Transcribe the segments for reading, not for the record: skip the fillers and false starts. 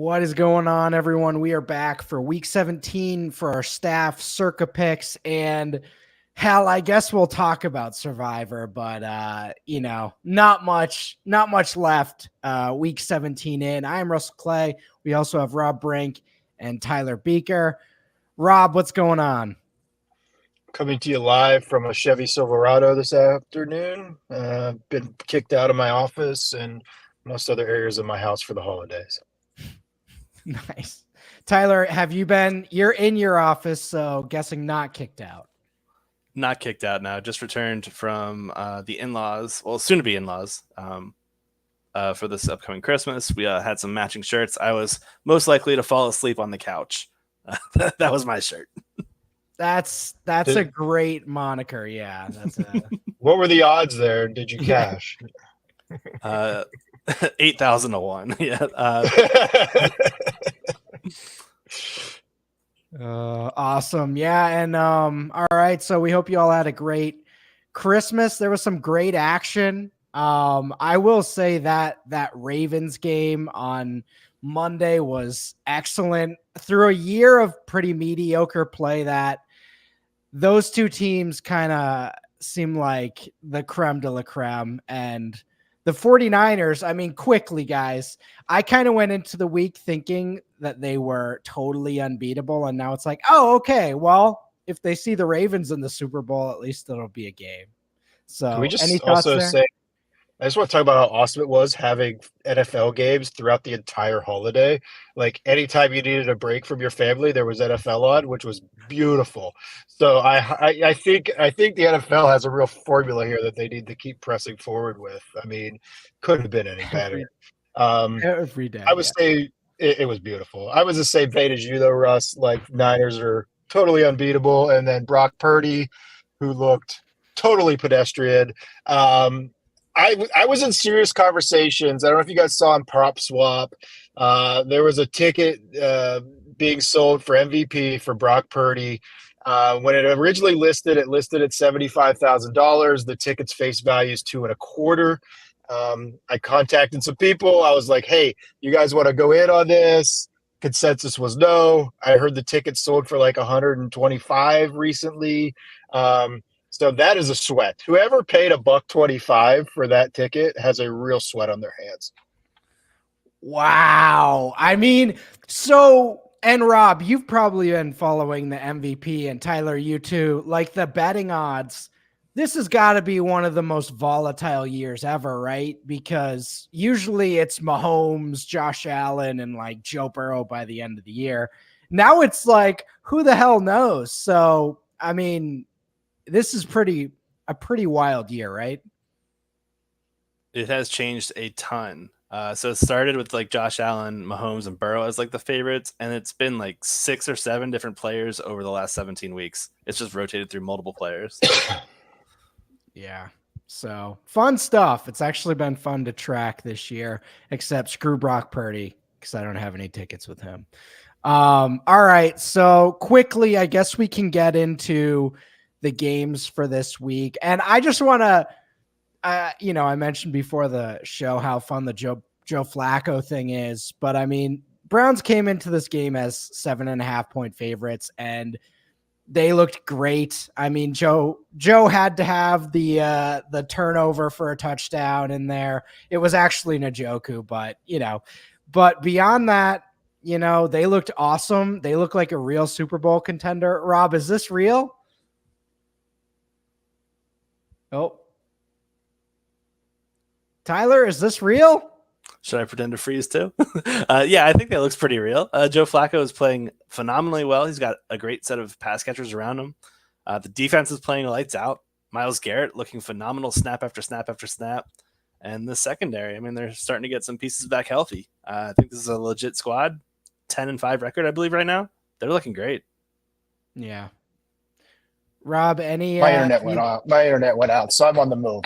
What is going on, everyone? We are back for week 17 for our staff Circa picks. And hell, I guess we'll talk about Survivor, but not much left. Week 17 in. I am Russell Clay. We also have Rob Brink and Tyler Beaker. Rob, what's going on? Coming to you live from a Chevy Silverado this afternoon. Been kicked out of my office and most other areas of my house for the holidays. Nice. Tyler, you're in your office, so guessing not kicked out. Not kicked out now. Just returned from the in-laws, well, soon to be in-laws, for this upcoming Christmas. We had some matching shirts. I was most likely to fall asleep on the couch. That was my shirt. That's a great moniker. Yeah. What were the odds there? Did you cash? 8,000 to 1. Yeah. Awesome. Yeah. And all right. So we hope you all had a great Christmas. There was some great action. I will say that Ravens game on Monday was excellent. Through a year of pretty mediocre play, that those two teams kind of seem like the creme de la creme. And the 49ers, I mean, quickly, guys, I kind of went into the week thinking that they were totally unbeatable. And now it's like, oh, okay, well, if they see the Ravens in the Super Bowl, at least it'll be a game. So Can we just any thoughts also there? say, I just want to talk about how awesome it was having NFL games throughout the entire holiday. Like anytime you needed a break from your family, there was NFL on, which was beautiful. So I think the NFL has a real formula here that they need to keep pressing forward with. I mean, couldn't have been any better. Every day. I would say it was beautiful. I was the same vein as you though, Russ. Like Niners are totally unbeatable, and then Brock Purdy, who looked totally pedestrian. I was in serious conversations. I don't know if you guys saw on Prop Swap. There was a ticket being sold for MVP for Brock Purdy. When it originally listed, it listed at $75,000. The ticket's face value is $2.25. I contacted some people. I was like, hey, you guys want to go in on this? Consensus was no. I heard the ticket sold for like 125 recently. So that is a sweat. Whoever paid $125 for that ticket has a real sweat on their hands. Wow. I mean, and Rob, you've probably been following the MVP, and Tyler, you too. Like the betting odds, this has got to be one of the most volatile years ever, right? Because usually it's Mahomes, Josh Allen, and like Joe Burrow by the end of the year. Now it's like, who the hell knows? So, I mean, this is a pretty wild year, right? It has changed a ton. So it started with like Josh Allen, Mahomes, and Burrow as like the favorites, and it's been like 6 or 7 different players over the last 17 weeks. It's just rotated through multiple players. Yeah. So fun stuff. It's actually been fun to track this year, except screw Brock Purdy because I don't have any tickets with him. All right. So quickly, I guess we can get into the games for this week. And I just want to, I mentioned before the show how fun the Joe Flacco thing is, but I mean, Browns came into this game as 7.5 point favorites, and they looked great. I mean, Joe had to have the turnover for a touchdown in there. It was actually Njoku, but beyond that, they looked awesome. They look like a real Super Bowl contender. Rob, is this real? Oh, Tyler, is this real? Should I pretend to freeze too? Yeah, I think that looks pretty real. Joe Flacco is playing phenomenally well. He's got a great set of pass catchers around him. The defense is playing lights out. Myles Garrett looking phenomenal snap after snap after snap. And the secondary, I mean, they're starting to get some pieces back healthy. I think this is a legit squad. 10-5 record, I believe, right now. They're looking great. Yeah. Rob, My internet went off. My internet went out, so I'm on the move.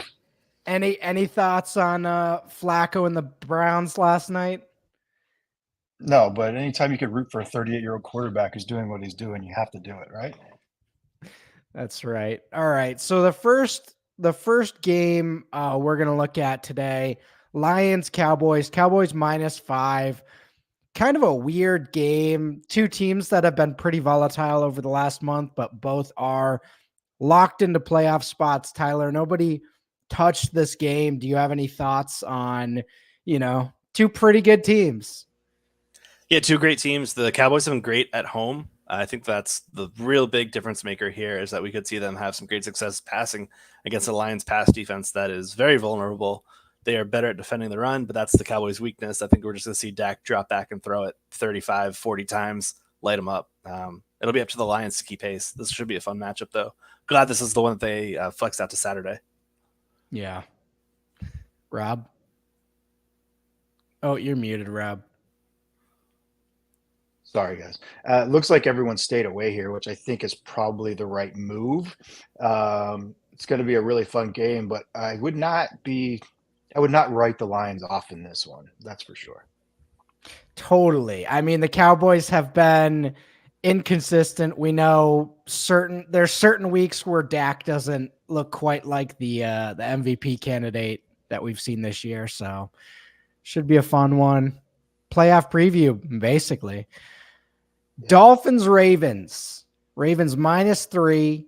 Any thoughts on Flacco and the Browns last night? No, but anytime you could root for a 38-year-old quarterback who's doing what he's doing, you have to do it, right? That's right. All right. So the first game we're gonna look at today: Lions Cowboys. Cowboys -5. kind of a weird game. Two teams that have been pretty volatile over the last month, but both are locked into playoff spots. Tyler, nobody touched this game. Do you have any thoughts on, two pretty good teams? Yeah, two great teams. The Cowboys have been great at home. I think that's the real big difference maker here is that we could see them have some great success passing against the Lions pass defense that is very vulnerable. They are better at defending the run, but that's the Cowboys' weakness. I think we're just going to see Dak drop back and throw it 35, 40 times, light them up. It'll be up to the Lions to keep pace. This should be a fun matchup, though. Glad this is the one that they flexed out to Saturday. Yeah. Rob? Oh, you're muted, Rob. Sorry, guys. Looks like everyone stayed away here, which I think is probably the right move. It's going to be a really fun game, but I would not write the Lions off in this one. That's for sure. Totally. I mean, the Cowboys have been inconsistent. We know there's certain weeks where Dak doesn't look quite like the MVP candidate that we've seen this year. So should be a fun one. Playoff preview, basically. Yeah. Dolphins, Ravens. Ravens -3.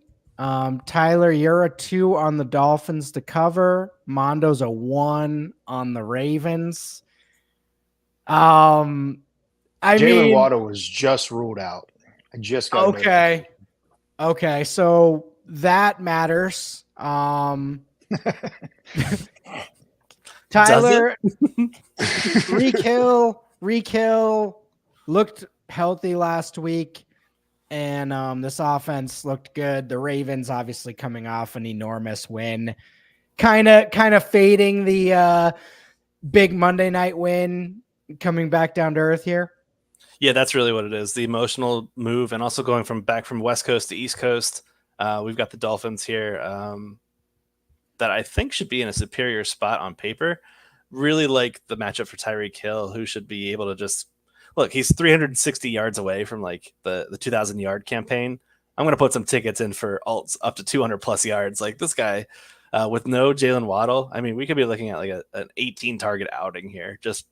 Tyler, you're a 2 on the Dolphins to cover. Mondo's a 1 on the Ravens. Jalen Waddle was just ruled out. I just got okay, so that matters. Tyler, Rekill looked healthy last week, and this offense looked good. The Ravens obviously coming off an enormous win, kind of fading the big Monday night win, coming back down to earth here. Yeah, that's really what it is. The emotional move, and also going back from West Coast to East Coast. We've got the Dolphins here that I think should be in a superior spot on paper. Really like the matchup for Tyreek Hill, who should be able to just look. He's 360 yards away from like the 2,000 yard campaign. I'm going to put some tickets in for alts up to 200 plus yards. Like this guy with no Jalen Waddle. I mean, we could be looking at like an 18 target outing here. Just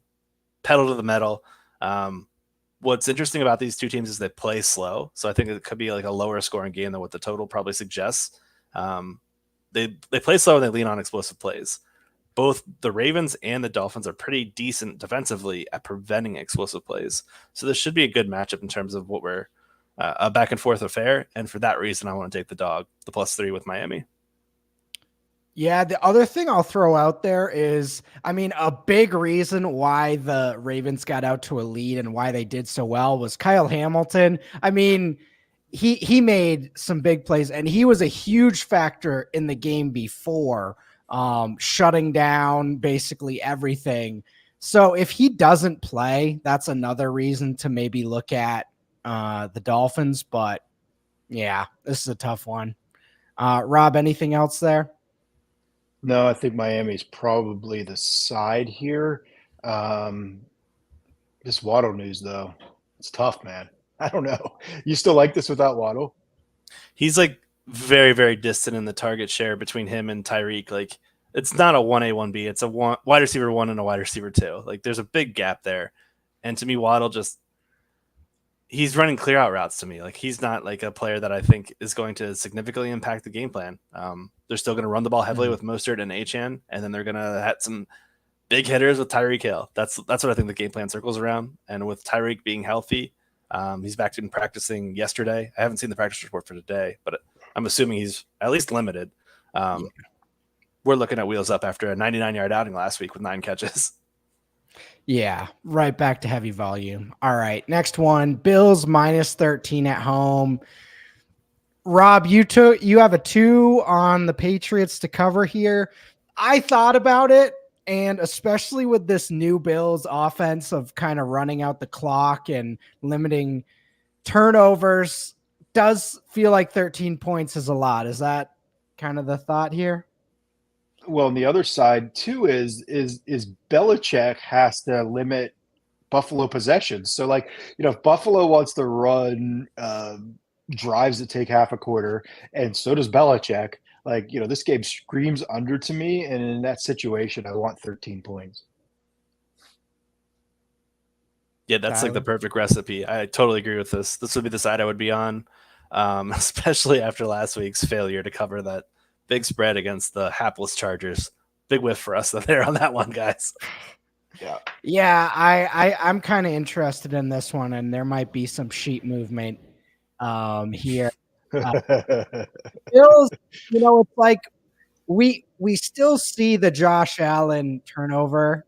pedal to the metal. What's interesting about these two teams is they play slow. So I think it could be like a lower scoring game than what the total probably suggests. They play slow and they lean on explosive plays. Both the Ravens and the Dolphins are pretty decent defensively at preventing explosive plays. So this should be a good matchup in terms of what we're a back and forth affair. And for that reason, I want to take the dog, the +3 with Miami. Yeah, the other thing I'll throw out there is, I mean, a big reason why the Ravens got out to a lead and why they did so well was Kyle Hamilton. I mean, he made some big plays, and he was a huge factor in the game before, shutting down basically everything. So if he doesn't play, that's another reason to maybe look at the Dolphins. But yeah, this is a tough one. Rob, anything else there? No, I think Miami's probably the side here. This Waddle news, though, it's tough, man. I don't know. You still like this without Waddle? He's like very, very distant in the target share between him and Tyreek. Like it's not a 1A, 1B. It's a wide receiver 1 and a wide receiver 2. Like there's a big gap there. And to me, Waddle he's running clear out routes to me. Like he's not like a player that I think is going to significantly impact the game plan. They're still going to run the ball heavily with Mostert and Achane, and then they're going to have some big hitters with Tyreek Hill. That's what I think the game plan circles around. And with Tyreek being healthy, he's back in practicing yesterday. I haven't seen the practice report for today, but I'm assuming he's at least limited. We're looking at wheels up after a 99-yard outing last week with 9 catches. Yeah, right back to heavy volume. All right, next one, Bills -13 at home. Rob, you have a 2 on the Patriots to cover here. I thought about it, and especially with this new Bills offense of kind of running out the clock and limiting turnovers, does feel like 13 points is a lot. Is that kind of the thought here? Well, on the other side too is Belichick has to limit Buffalo possessions. So like, if Buffalo wants to run drives that take half a quarter, and so does Belichick, like, this game screams under to me. And in that situation, I want 13 points. Yeah, that's like the Tyler? perfect recipe. I totally agree with this. This would be the side I would be on, especially after last week's failure to cover that big spread against the hapless Chargers. Big whiff for us there on that one, guys. Yeah. Yeah, I'm kind of interested in this one, and there might be some sheet movement here. Bills, it's like we still see the Josh Allen turnover.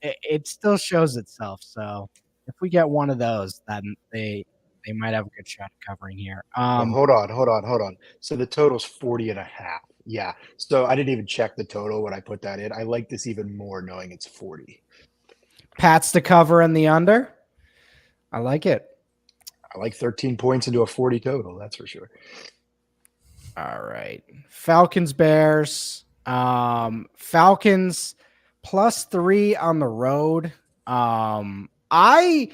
It still shows itself. So if we get one of those, then they might have a good shot at covering here. Well, hold on. So the total's 40.5. Yeah. So I didn't even check the total when I put that in. I like this even more knowing it's 40. Pats to cover in the under. I like it. I like 13 points into a 40 total. That's for sure. All right. Falcons, Bears. Falcons +3 on the road. I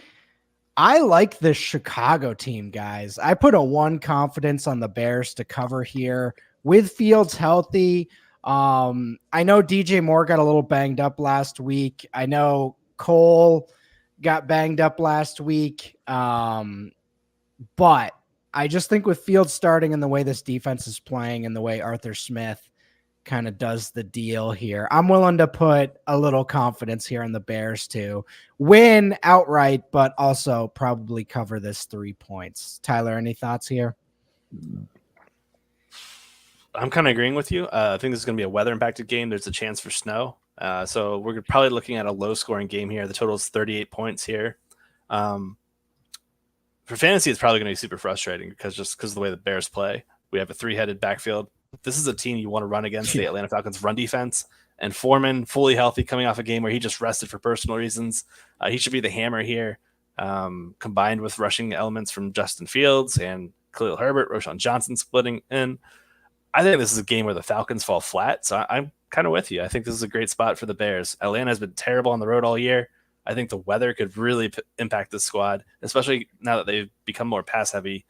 like this Chicago team, guys. I put a 1 confidence on the Bears to cover here with Fields healthy. I know DJ Moore got a little banged up last week. I know Cole got banged up last week. But I just think with Fields starting and the way this defense is playing and the way Arthur Smith kind of does the deal here, I'm willing to put a little confidence here in the Bears to win outright, but also probably cover this 3 points. Tyler, any thoughts here? I'm kind of agreeing with you. I think this is going to be a weather impacted game. There's a chance for snow. So we're probably looking at a low scoring game here. The total is 38 points here. For fantasy, it's probably going to be super frustrating because of the way the Bears play. We have a 3-headed backfield. This is a team you want to run against, the Atlanta Falcons run defense. And Foreman, fully healthy, coming off a game where he just rested for personal reasons. He should be the hammer here, combined with rushing elements from Justin Fields and Khalil Herbert, Roshan Johnson splitting in. I think this is a game where the Falcons fall flat. So I'm kind of with you. I think this is a great spot for the Bears. Atlanta has been terrible on the road all year. I think the weather could really impact this squad, especially now that they've become more pass heavy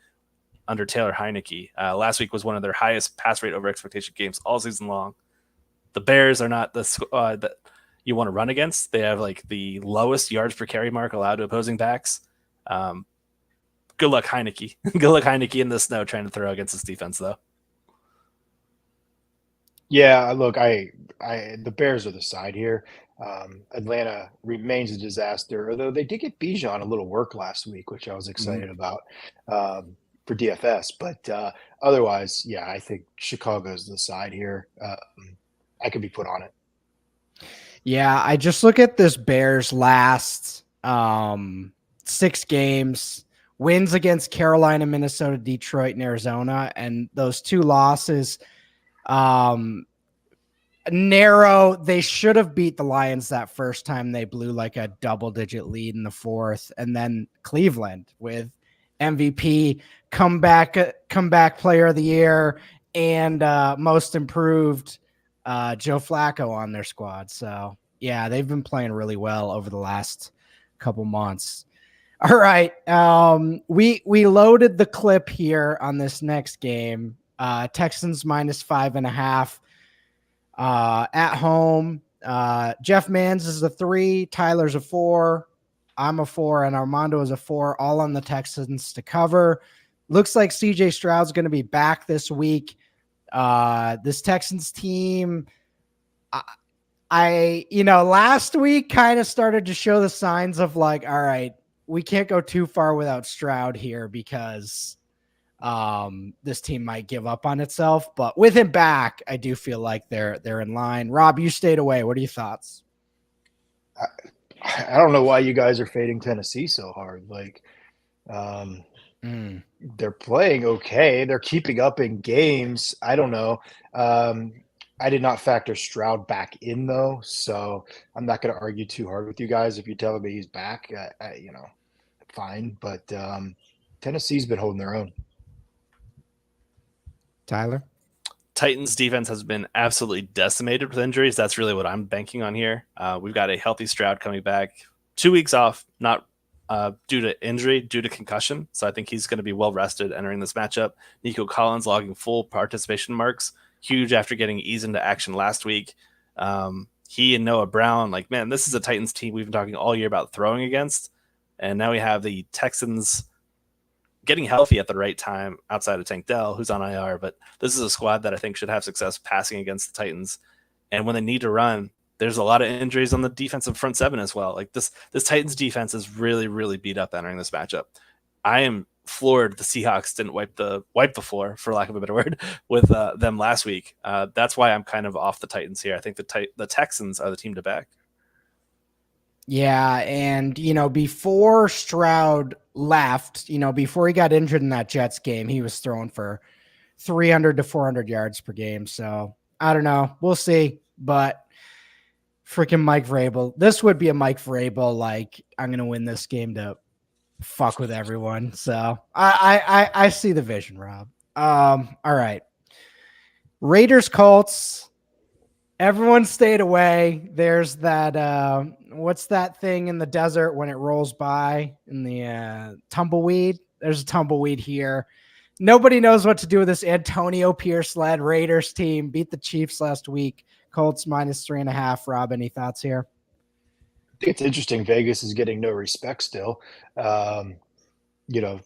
under Taylor Heineke. Last week was one of their highest pass rate over expectation games all season long. The Bears are not the squad that you want to run against. They have like the lowest yards per carry mark allowed to opposing backs. Good luck, Heineke. Good luck, Heineke, in the snow trying to throw against this defense, though. Yeah, look, the Bears are the side here. Atlanta remains a disaster, although they did get Bijan a little work last week, which I was excited about for DFS. But otherwise, yeah, I think Chicago's the side here. I could be put on it. Yeah, I just look at this Bears last 6 games, wins against Carolina, Minnesota, Detroit, and Arizona, and those 2 losses narrow. They should have beat the Lions that first time they blew like a double-digit lead in the 4th, and then Cleveland with MVP, comeback player of the year, and most improved Joe Flacco on their squad. So yeah, they've been playing really well over the last couple months. All right. We loaded the clip here on this next game. Texans -5.5 at home. Jeff Mans is a 3, Tyler's a 4, I'm a 4, and Armando is a 4, all on the Texans to cover. Looks like CJ Stroud's going to be back this week. This Texans team, last week kind of started to show the signs of like, all right, we can't go too far without Stroud here because this team might give up on itself. But with him back, I do feel like they're in line. Rob, you stayed away. What are your thoughts? I don't know why you guys are fading Tennessee so hard. Like, they're playing okay. They're keeping up in games. I don't know. I did not factor Stroud back in though, so I'm not going to argue too hard with you guys. If you tell me he's back, fine. But Tennessee's been holding their own. Tyler? Titans defense has been absolutely decimated with injuries. That's really what I'm banking on here. We've got a healthy Stroud coming back, 2 weeks off, not due to injury, due to concussion. So I think he's going to be well rested entering this matchup. Nico Collins logging full participation marks, huge after getting eased into action last week. He and Noah Brown, like, man, this is a Titans team we've been talking all year about throwing against. And now we have the Texans getting healthy at the right time outside of Tank Dell, who's on IR. But this is a squad that I think should have success passing against the Titans. And when they need to run, there's a lot of injuries on the defensive front seven as well. Like this Titans defense is really, really beat up entering this matchup. I am floored the Seahawks didn't wipe the floor, for lack of a better word, with them last week. That's why I'm kind of off the Titans here. I think the Texans are the team to back. Yeah, and before Stroud left, before he got injured in that Jets game, he was throwing for 300 to 400 yards per game. So I don't know. We'll see. But freaking Mike Vrabel, this would be a Mike Vrabel, like, I'm going to win this game to fuck with everyone. So I see the vision, Rob. All right. Raiders Colts. Everyone stayed away. There's that what's that thing in the desert when it rolls by in the tumbleweed? There's a tumbleweed here. Nobody knows what to do with this Antonio Pierce-led Raiders team. Beat the Chiefs last week. Colts -3.5. Rob, any thoughts here? I think it's interesting. Vegas is getting no respect still. 3 and a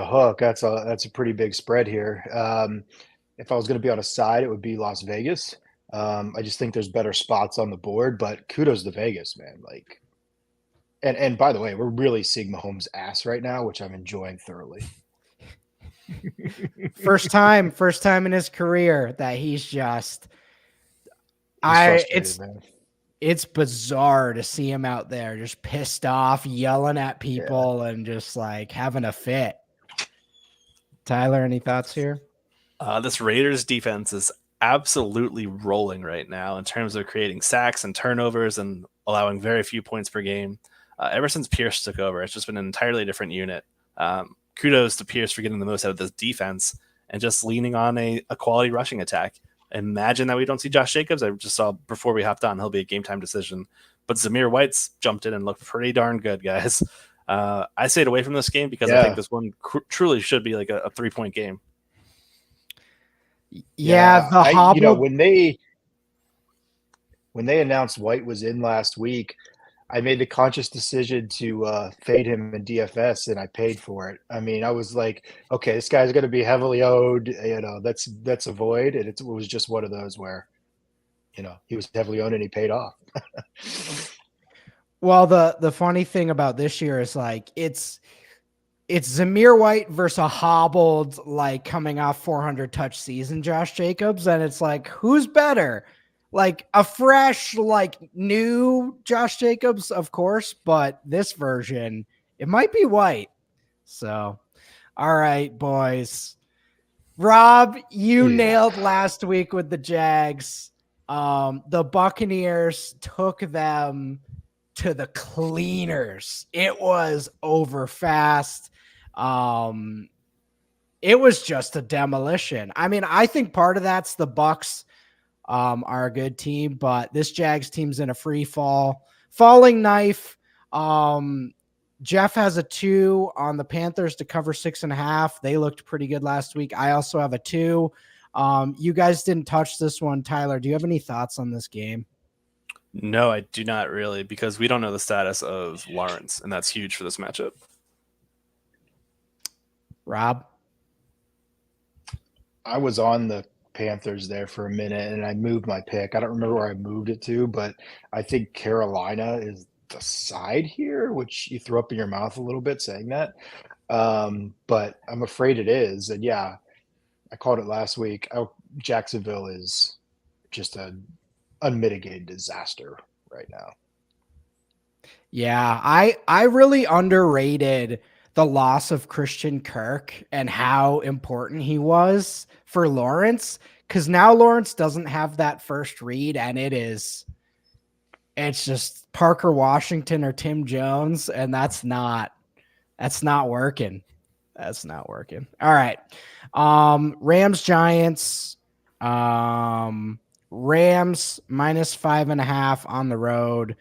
hook. That's a pretty big spread here. If I was going to be on a side, it would be Las Vegas. I just think there's better spots on the board, but kudos to Vegas, man. Like, and by the way, we're really seeing Mahomes' ass right now, which I'm enjoying thoroughly. First time in his career that he's just. It's bizarre to see him out there just pissed off, yelling at people, and just like having a fit. Tyler, any thoughts here? This Raiders defense is absolutely rolling right now in terms of creating sacks and turnovers and allowing very few points per game. Ever since Pierce took over, it's just been an entirely different unit. Kudos to Pierce for getting the most out of this defense and just leaning on a quality rushing attack. Imagine that we don't see Josh Jacobs. I just saw before we hopped on, he'll be a game time decision. But Zamir White's jumped in and looked pretty darn good, guys. I stayed away from this game because I think this one truly should be like a 3-point game. When they announced White was in last week, I made the conscious decision to fade him in DFS, and I paid for it. I mean, I was like, okay, this guy's going to be heavily owed. That's a void, and it was just one of those where, he was heavily owned and he paid off. Well, the funny thing about this year is like it's Zamir White versus a hobbled, like coming off 400 touch season Josh Jacobs, and it's like, who's better? Like a fresh, like new Josh Jacobs, of course, but this version, it might be White. So, all right, boys. Rob, you nailed last week with the Jags. The Buccaneers took them to the cleaners. It was over fast. It was just a demolition. I mean, I think part of that's the Bucs are a good team, but this Jags team's in a free falling knife. Jeff has a 2 on the Panthers to cover 6.5. They looked pretty good last week. I also have a 2. You guys didn't touch this one. Tyler, do you have any thoughts on this game? No, I do not really, because we don't know the status of Lawrence, and that's huge for this matchup. Rob? I was on the Panthers there for a minute, and I moved my pick. I don't remember where I moved it to, but I think Carolina is the side here, which you threw up in your mouth a little bit saying that. But I'm afraid it is. And yeah, I called it last week. Jacksonville is just an unmitigated disaster right now. Yeah, I really underrated the loss of Christian Kirk and how important he was for Lawrence, because now Lawrence doesn't have that first read, and it's just Parker Washington or Tim Jones, and that's not working. That's not working. All right. Rams Giants. Rams -5.5 on the road.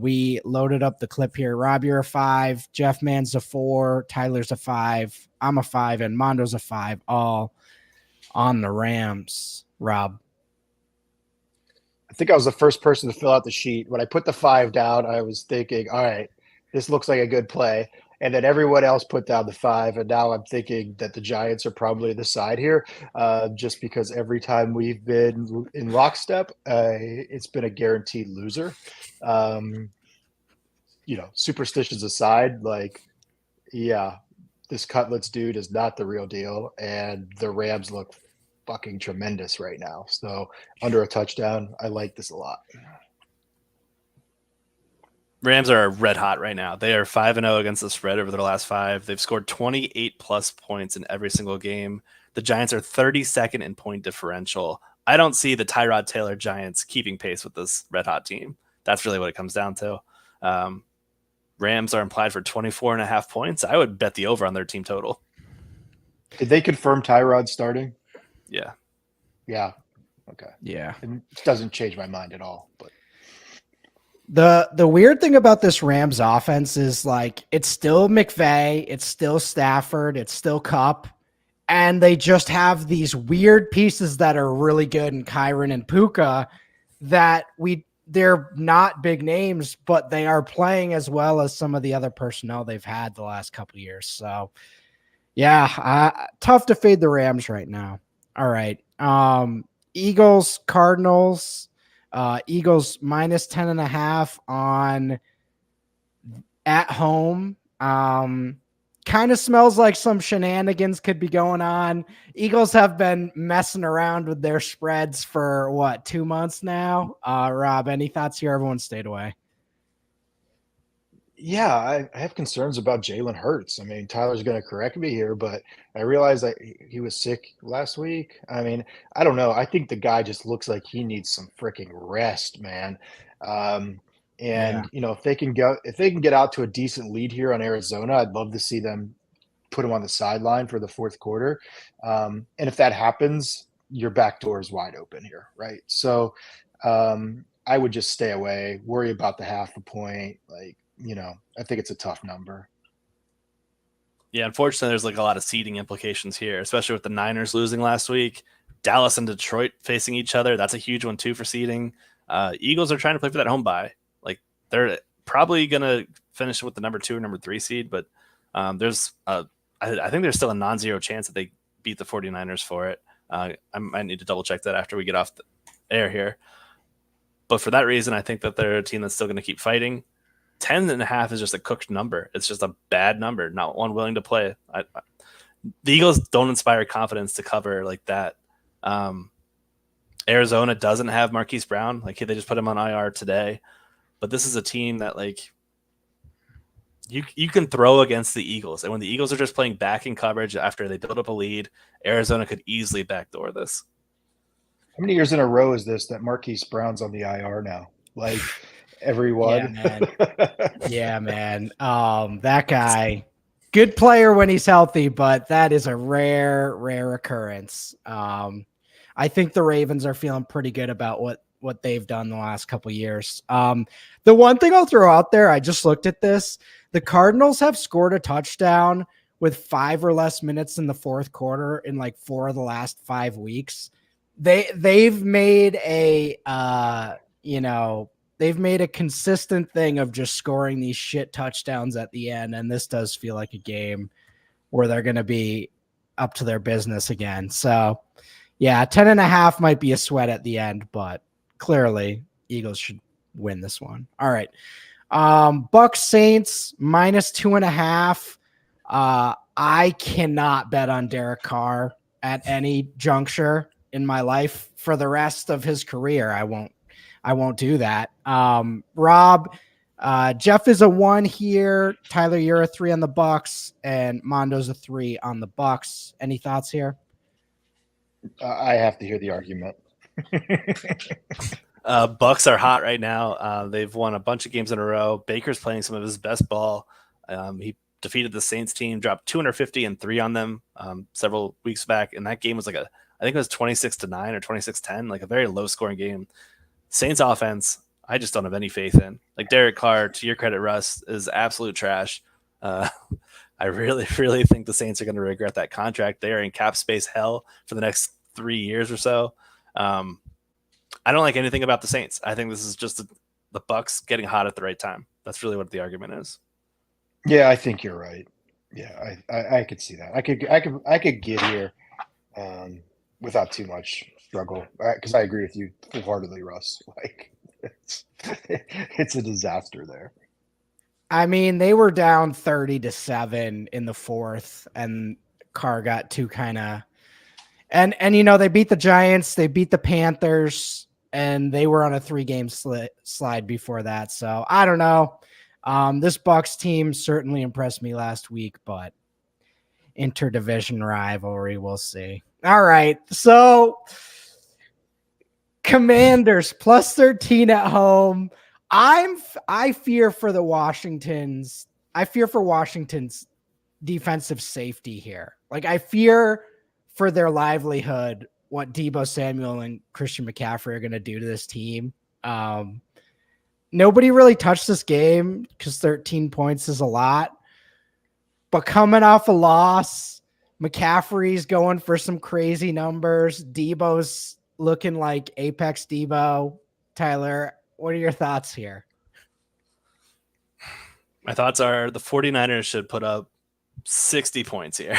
We loaded up the clip here. Rob, you're a 5. Jeff Mann's a 4. Tyler's a 5. I'm a 5, and Mondo's a 5. All on the Rams. Rob. I think I was the first person to fill out the sheet. When I put the 5 down, I was thinking, all right, this looks like a good play. And then everyone else put down the 5. And now I'm thinking that the Giants are probably the side here, just because every time we've been in lockstep, it's been a guaranteed loser. Um, superstitions aside, like, yeah, this Cutlets dude is not the real deal. And the Rams look fucking tremendous right now. So under a touchdown, I like this a lot. Rams are red hot right now. They are 5-0 against the spread over their last 5. They've scored 28 plus points in every single game. The Giants are 32nd in point differential. I don't see the Tyrod Taylor Giants keeping pace with this red hot team. That's really what it comes down to. Rams are implied for 24.5 points. I would bet the over on their team total. Did they confirm Tyrod starting? Yeah. Yeah. Okay. Yeah. It doesn't change my mind at all, but the weird thing about this Rams offense is like it's still McVay, it's still Stafford, it's still Kupp, and they just have these weird pieces that are really good in Kyron and Puka that they're not big names, but they are playing as well as some of the other personnel they've had the last couple of years. So yeah, tough to fade the Rams right now. All right. Eagles, Cardinals. Eagles minus 10.5 on at home. Kind of smells like some shenanigans could be going on. Eagles have been messing around with their spreads for 2 months now. Rob, any thoughts here? Everyone stayed away. yeah, I have concerns about Jalen Hurts. I mean, Tyler's going to correct me here, but I realized that he was sick last week. I mean, I don't know. I think the guy just looks like he needs some freaking rest, man. Um, Yeah. and if they can get out to a decent lead here on Arizona, I'd love to see them put him on the sideline for the fourth quarter. And if that happens, your back door is wide open here, right? So I would just stay away, worry about the half a point. I think it's a tough number. Yeah, unfortunately, there's like a lot of seeding implications here, especially with the Niners losing last week. Dallas and Detroit facing each other. That's a huge one, too, for seeding. Eagles are trying to play for that home bye. Like, they're probably going to finish with the number 2 or number 3 seed, but I think there's still a non-zero chance that they beat the 49ers for it. I might need to double check that after we get off the air here. But for that reason, I think that they're a team that's still going to keep fighting. 10.5 is just a cooked number. It's just a bad number, not one willing to play. The Eagles don't inspire confidence to cover like that. Arizona doesn't have Marquise Brown. Like they just put him on IR today. But this is a team that like you can throw against the Eagles. And when the Eagles are just playing back in coverage after they build up a lead, Arizona could easily backdoor this. How many years in a row is this that Marquise Brown's on the IR now? Like everyone. Yeah, man. That guy, good player when he's healthy, but that is a rare occurrence. I think the Ravens are feeling pretty good about what they've done the last couple years. The one thing I'll throw out there, I just looked at this. The Cardinals have scored a touchdown with 5 or less minutes in the fourth quarter in like 4 of the last 5 weeks. They've made they've made a consistent thing of just scoring these shit touchdowns at the end. And this does feel like a game where they're going to be up to their business again. So yeah, 10.5 might be a sweat at the end, but clearly Eagles should win this one. All right. Bucks Saints minus 2.5. I cannot bet on Derek Carr at any juncture in my life for the rest of his career. I won't do that. Rob, Jeff is a 1 here. Tyler, you're a 3 on the Bucks, and Mondo's a 3 on the Bucks. Any thoughts here? I have to hear the argument. Bucks are hot right now. They've won a bunch of games in a row. Baker's playing some of his best ball. He defeated the Saints team, dropped 250 and 3 on them several weeks back, and that game was I think it was 26-9 or 26-10, like a very low scoring game. Saints offense, I just don't have any faith in. Like Derek Carr, to your credit, Russ, is absolute trash. I really, really think the Saints are going to regret that contract. They are in cap space hell for the next 3 years or so. I don't like anything about the Saints. I think this is just the Bucks getting hot at the right time. That's really what the argument is. Yeah, I think you're right. Yeah, I could see that. I could get here without too much struggle because I agree with you full-heartedly, Russ. Like it's a disaster there. I mean, they were down 30-7 in the fourth, and Carr got two kind of and they beat the Giants, they beat the Panthers, and they were on a 3-game slide before that. So I don't know. This Bucks team certainly impressed me last week, but interdivision rivalry, we'll see. All right, so Commanders plus 13 at home. I fear for Washington's defensive safety here. Like I fear for their livelihood what Deebo Samuel and Christian McCaffrey are going to do to this team. Nobody really touched this game because 13 points is a lot. But coming off a loss, McCaffrey's going for some crazy numbers. Deebo's looking like Apex Deebo. Tyler, what are your thoughts here? My thoughts are the 49ers should put up 60 points here.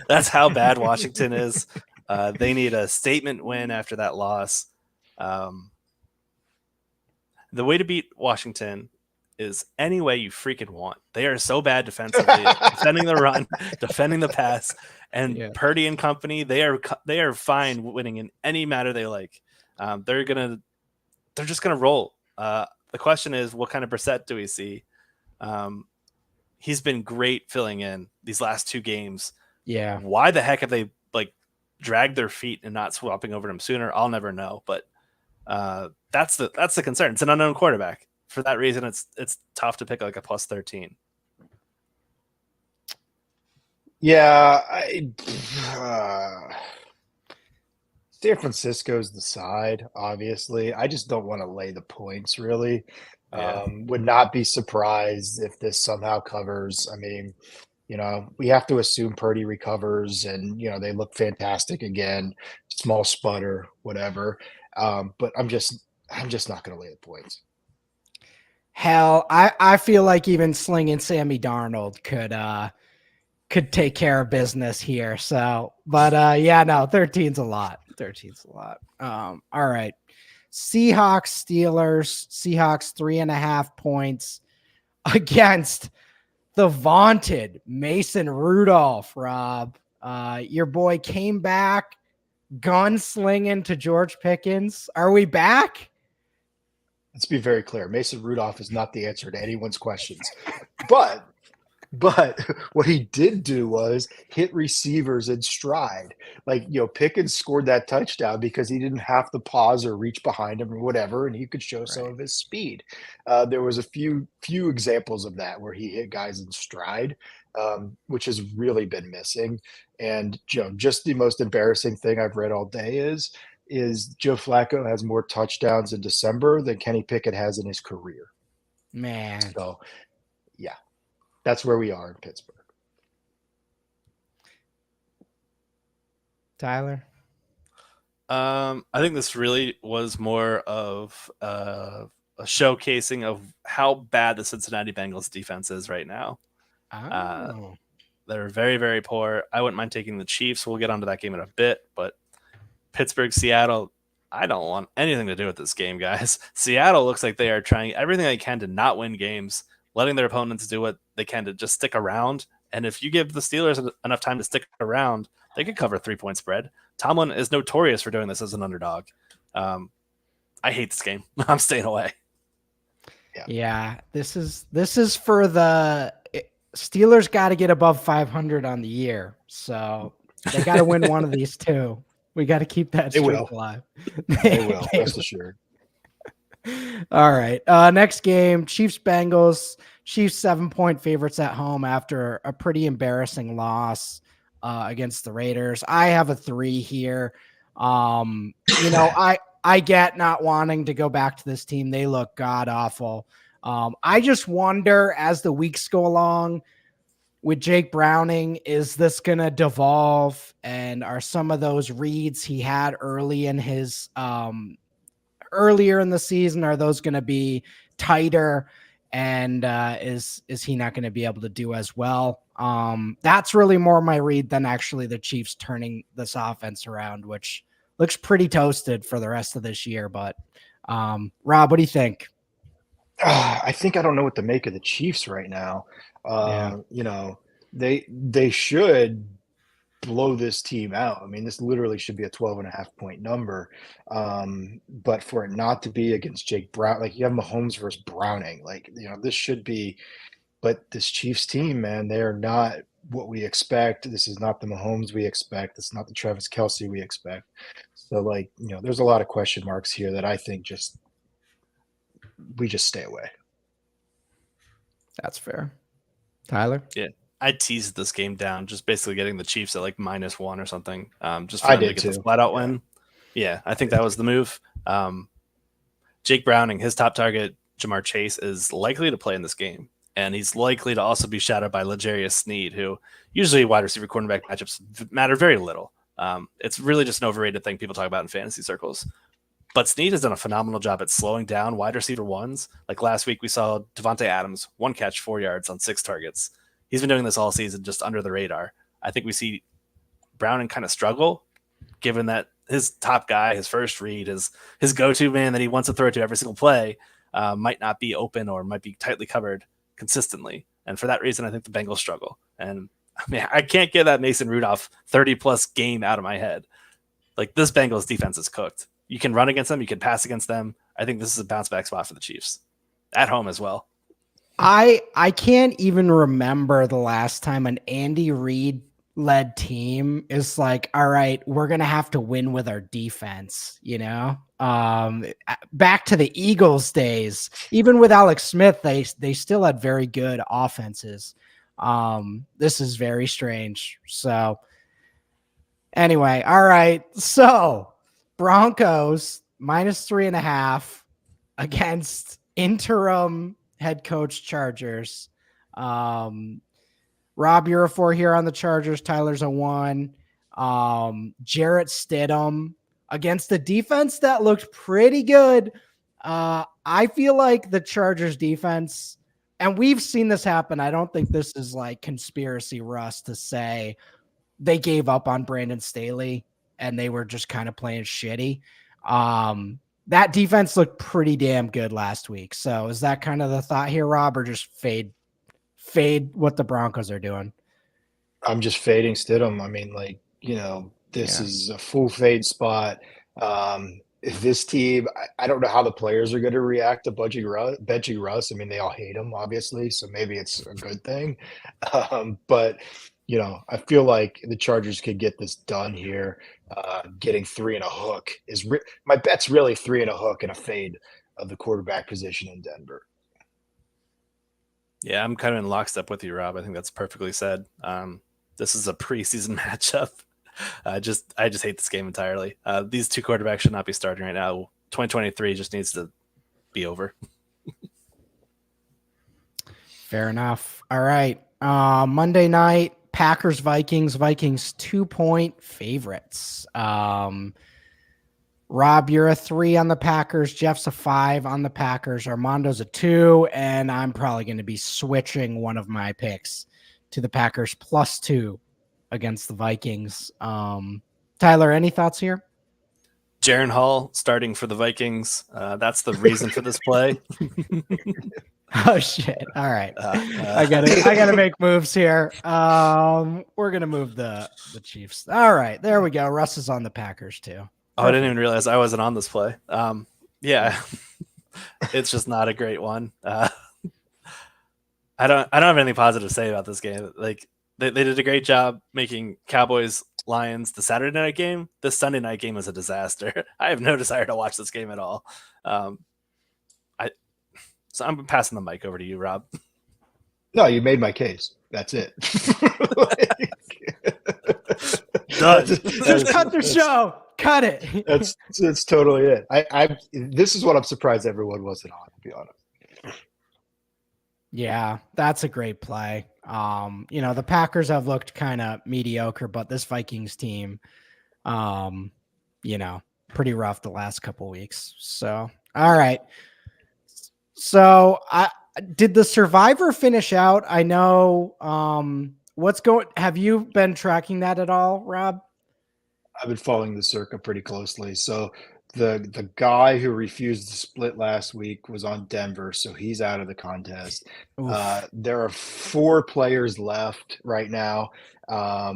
That's how bad Washington is. They need a statement win after that loss. The way to beat Washington is any way you freaking want. They are so bad defensively, defending the run, defending the pass, and Purdy and company. They are fine winning in any manner they like. They're just gonna roll. The question is, what kind of Brissett do we see? He's been great filling in these last 2 games. Yeah. Why the heck have they dragged their feet and not swapping over to him sooner? I'll never know. But that's the concern. It's an unknown quarterback. For that reason, it's tough to pick a plus 13. Yeah, San Francisco's the side, obviously. I just don't want to lay the points, really. Yeah. Would not be surprised if this somehow covers. I mean, we have to assume Purdy recovers and, they look fantastic again, small sputter, whatever. But I'm just not going to lay the points. Hell, I feel like even slinging Sammy Darnold could take care of business here. So, but 13's a lot. 13's a lot. All right. Seahawks, Steelers, Seahawks 3.5 points against the vaunted Mason Rudolph, Rob. Your boy came back gunslinging to George Pickens. Are we back? Let's be very clear. Mason Rudolph is not the answer to anyone's questions. But what he did do was hit receivers in stride. Pickens scored that touchdown because he didn't have to pause or reach behind him or whatever, and he could show some of his speed. There was a few examples of that where he hit guys in stride, which has really been missing. And just the most embarrassing thing I've read all day is Joe Flacco has more touchdowns in December than Kenny Pickett has in his career. Man. So, yeah. That's where we are in Pittsburgh. Tyler? I think this really was more of a showcasing of how bad the Cincinnati Bengals defense is right now. They're very, very poor. I wouldn't mind taking the Chiefs. We'll get onto that game in a bit, but Pittsburgh, Seattle, I don't want anything to do with this game, guys. Seattle looks like they are trying everything they can to not win games, letting their opponents do what they can to just stick around. And if you give the Steelers enough time to stick around, they could cover 3-point spread. Tomlin is notorious for doing this as an underdog. I hate this game. I'm staying away. Yeah, this is for the Steelers got to get above 500 on the year. So they got to win one of these two. We got to keep that streak alive. They will, rest assured. All right. Next game, Chiefs Bengals. Chiefs 7-point favorites at home after a pretty embarrassing loss against the Raiders. I have a 3 here. I get not wanting to go back to this team. They look god awful. I just wonder as the weeks go along with Jake Browning, is this going to devolve? And are some of those reads he had early in his earlier in the season, are those going to be tighter? And is he not going to be able to do as well? That's really more my read than actually the Chiefs turning this offense around, which looks pretty toasted for the rest of this year. But Rob, what do you think? I think I don't know what to make of the Chiefs right now. Yeah. They should blow this team out. I mean, this literally should be a 12.5 point number. But for it not to be against Jake Brown, like you have Mahomes versus Browning, like, this should be, but this Chiefs team, man, they are not what we expect. This is not the Mahomes we expect. It's not the Travis Kelce we expect. So there's a lot of question marks here that I think we just stay away. That's fair. Tyler? Yeah. I teased this game down, just basically getting the Chiefs at like -1 or something. Just for I them to did get too. the flat out win. Yeah, I think that was the move. Jake Browning, his top target, Jamar Chase, is likely to play in this game. And he's likely to also be shadowed by L'Jarius Sneed, who usually wide receiver cornerback matchups matter very little. It's really just an overrated thing people talk about in fantasy circles. But Sneed has done a phenomenal job at slowing down wide receiver ones. Like last week, we saw Devontae Adams, 1 catch, 4 yards on 6 targets. He's been doing this all season, just under the radar. I think we see Browning kind of struggle, given that his top guy, his first read, his go-to man that he wants to throw to every single play might not be open or might be tightly covered consistently. And for that reason, I think the Bengals struggle. And I mean, I can't get that Mason Rudolph 30-plus game out of my head. Like, this Bengals defense is cooked. You can run against them. You can pass against them. I think this is a bounce-back spot for the Chiefs. At home as well. I can't even remember the last time an Andy Reid led team is like, all right, we're going to have to win with our defense, back to the Eagles days, even with Alex Smith, they still had very good offenses. This is very strange. So anyway, all right. So Broncos -3.5 against interim head coach Chargers. Rob, you're a 4 here on the Chargers. Tyler's a 1. Jarrett Stidham against the defense that looked pretty good. I feel like the Chargers defense, and we've seen this happen. I don't think this is like conspiracy Russ to say they gave up on Brandon Staley and they were just kind of playing shitty. That defense looked pretty damn good last week. So is that kind of the thought here, Rob, or just fade what the Broncos are doing? I'm just fading Stidham. I mean, this is a full fade spot. If this team, I don't know how the players are going to react to Benji Russ. I mean, they all hate him, obviously, so maybe it's a good thing. But I feel like the Chargers could get this done here. Getting 3 and a hook my bet's really 3 and a hook and a fade of the quarterback position in Denver. Yeah, I'm kind of in lockstep with you, Rob. I think that's perfectly said. This is a preseason matchup. I just hate this game entirely. These two quarterbacks should not be starting right now. 2023 just needs to be over. Fair enough. All right. Monday night, Packers, Vikings 2-point favorites. Rob, you're a 3 on the Packers. Jeff's a 5 on the Packers. Armando's a 2, and I'm probably going to be switching one of my picks to the Packers +2 against the Vikings. Tyler, any thoughts here? Jaren Hall starting for the Vikings. That's the reason for this play. Oh shit! All right, I gotta make moves here. We're gonna move the Chiefs. All right, there we go. Russ is on the Packers too. Perfect. I didn't even realize I wasn't on this play. Yeah, it's just not a great one. I don't have anything positive to say about this game. Like they did a great job making Cowboys Lions the Saturday night game. This Sunday night game was a disaster. I have no desire to watch this game at all. So I'm passing the mic over to you, Rob. No, you made my case. That's it. Done. Just cut the show. Cut it. That's totally it. This is what I'm surprised everyone wasn't on, to be honest. Yeah, that's a great play. The Packers have looked kind of mediocre, but this Vikings team, pretty rough the last couple weeks. So, all right. So Did the Survivor finish out? I know. Have you been tracking that at all, Rob? I've been following the Circa pretty closely. So the guy who refused to split last week was on Denver, so he's out of the contest. Oof. There are 4 players left right now. I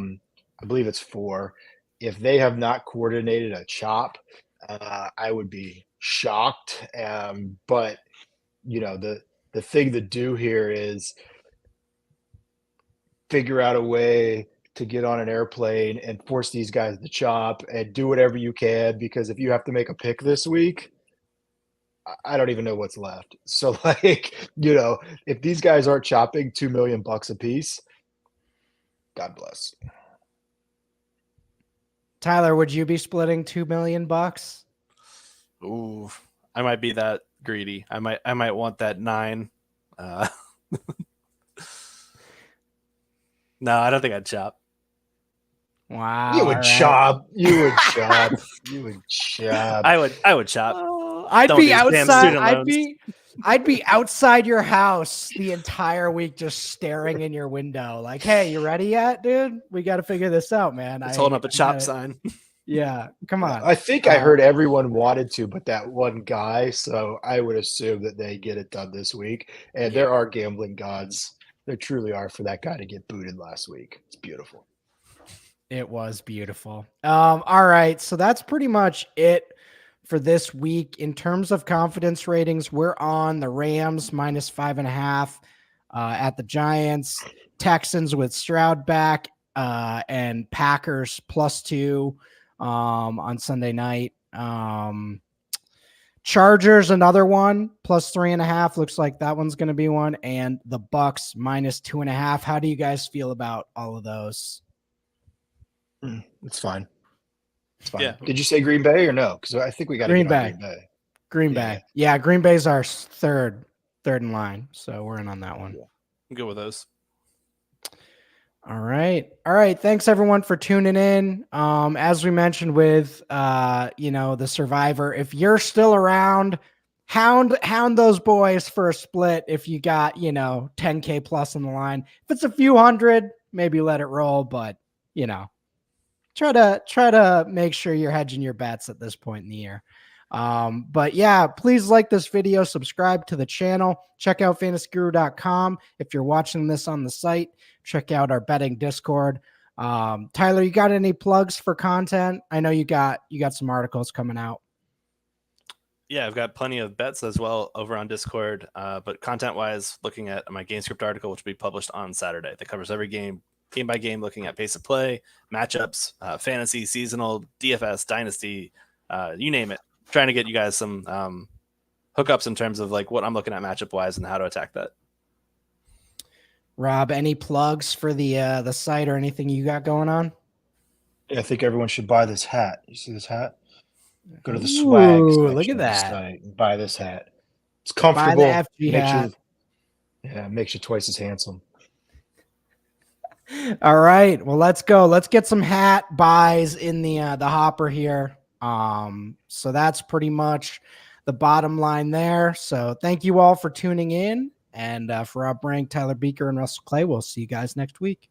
believe it's 4. If they have not coordinated a chop, I would be shocked. But the thing to do here is figure out a way to get on an airplane and force these guys to chop and do whatever you can, because if you have to make a pick this week, I don't even know what's left. So like, if these guys aren't chopping $2 million a piece, God bless. Tyler, would you be splitting $2 million? Ooh, I might be that greedy. I might want that 9. No, I don't think I'd chop. Wow. You would all right. chop. You would chop. You would chop. I would chop. I'd Don't be do damn outside. student loans. I'd be outside your house the entire week, just staring in your window, like, "Hey, you ready yet, dude? We got to figure this out, man." It's holding up a I chop gotta- sign. Yeah, come on. I think I heard everyone wanted to, but that one guy. So I would assume that they get it done this week. And there are gambling gods. There truly are for that guy to get booted last week. It's beautiful. It was beautiful. All right, so that's pretty much it for this week. In terms of confidence ratings, we're on the Rams -5.5 at the Giants, Texans with Stroud back, and Packers +2 on Sunday night. Chargers, another one, +3.5. Looks like that one's going to be one. And the Bucks -2.5. How do you guys feel about all of those? It's fine. It's fine. Yeah. Did you say Green Bay or no? Because I think we got to Green get on Bay. Green Bay. Green Yeah. Bay. Yeah, Green Bay's our third in line. So we're in on that one. I'm good with those. All right. Thanks everyone for tuning in. As we mentioned with the Survivor, if you're still around, hound those boys for a split. If you got 10K plus on the line, if it's a few hundred, maybe let it roll. But try to make sure you're hedging your bets at this point in the year. But yeah, please like this video, subscribe to the channel, check out fantasyguru.com. If you're watching this on the site, check out our betting Discord. Tyler, you got any plugs for content? I know you got some articles coming out. Yeah, I've got plenty of bets as well over on Discord. But content-wise, looking at my GameScript article, which will be published on Saturday, that covers every game by game, looking at pace of play, matchups, fantasy, seasonal, DFS, dynasty, you name it. Trying to get you guys some hookups in terms of like what I'm looking at matchup-wise and how to attack that. Rob, any plugs for the site or anything you got going on? Yeah, I think everyone should buy this hat. You see this hat? Go to the swag Ooh, section look at of the that. site and buy this hat. It's Buy comfortable. the FG hat. Makes you twice as handsome. All right. Well, let's go. Let's get some hat buys in the hopper here. So that's pretty much the bottom line there. So thank you all for tuning in. And for Rob Rank, Tyler Beaker, and Russell Clay, we'll see you guys next week.